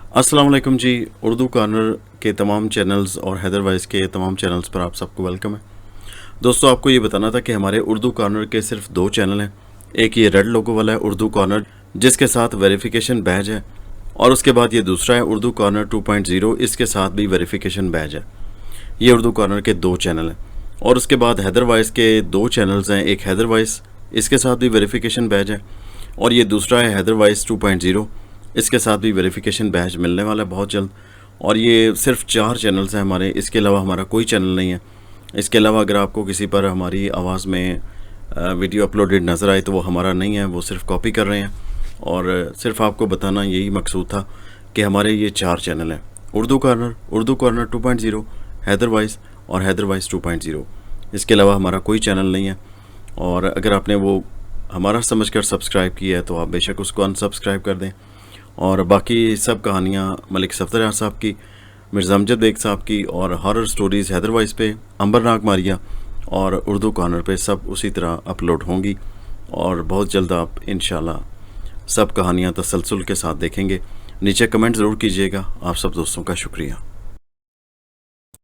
अस्सलाम वालेकुम जी। उर्दू कॉर्नर के तमाम चैनल्स और हैदर वाइस के तमाम चैनल्स पर आप सबको वेलकम है। दोस्तों, आपको ये बताना था कि हमारे उर्दू कॉर्नर के सिर्फ दो चैनल हैं। एक ये रेड लोगो वाला है उर्दू कॉर्नर, जिसके साथ वेरिफिकेशन बैज है, और उसके बाद ये दूसरा है उर्दू कॉर्नर 2.0, इसके साथ भी वेरिफिकेशन बैज है। ये उर्दू कॉर्नर के दो चैनल हैं। और उसके बाद हैदर वाइस के दो चैनल्स हैं। एक हैदर वाइस, इसके साथ भी वेरिफिकेशन बैज है, और ये दूसरा है हैदर वाइस 2.0, इसके साथ भी वेरिफिकेशन बैच मिलने वाला है बहुत जल्द। और ये सिर्फ 4 चैनल्स हैं हमारे, इसके अलावा हमारा कोई चैनल नहीं है। इसके अलावा अगर आपको किसी पर हमारी आवाज़ में वीडियो अपलोडेड नज़र आए तो वो हमारा नहीं है, वो सिर्फ कॉपी कर रहे हैं। और सिर्फ आपको बताना यही मकसूद था कि हमारे ये 4 चैनल हैं: उर्दू कॉर्नर 2.0, हैदर वाइस और हैदर वाइस 2.0। इसके अलावा हमारा कोई चैनल नहीं है। और अगर आपने वो हमारा समझकर सब्सक्राइब किया है तो आप बेशक उसको अनसब्सक्राइब कर दें। और बाकी सब कहानियाँ मलिक सफ़दर साहब की, मिर्ज़ा अमजद बेग साहब की, और हॉरर स्टोरीज़ हैदर वाइस पे, अंबरनाक मारिया और उर्दू कॉर्नर पे सब उसी तरह अपलोड होंगी। और बहुत जल्द आप इंशाल्लाह सब कहानियाँ तसलसल के साथ देखेंगे। नीचे कमेंट ज़रूर कीजिएगा। आप सब दोस्तों का शुक्रिया।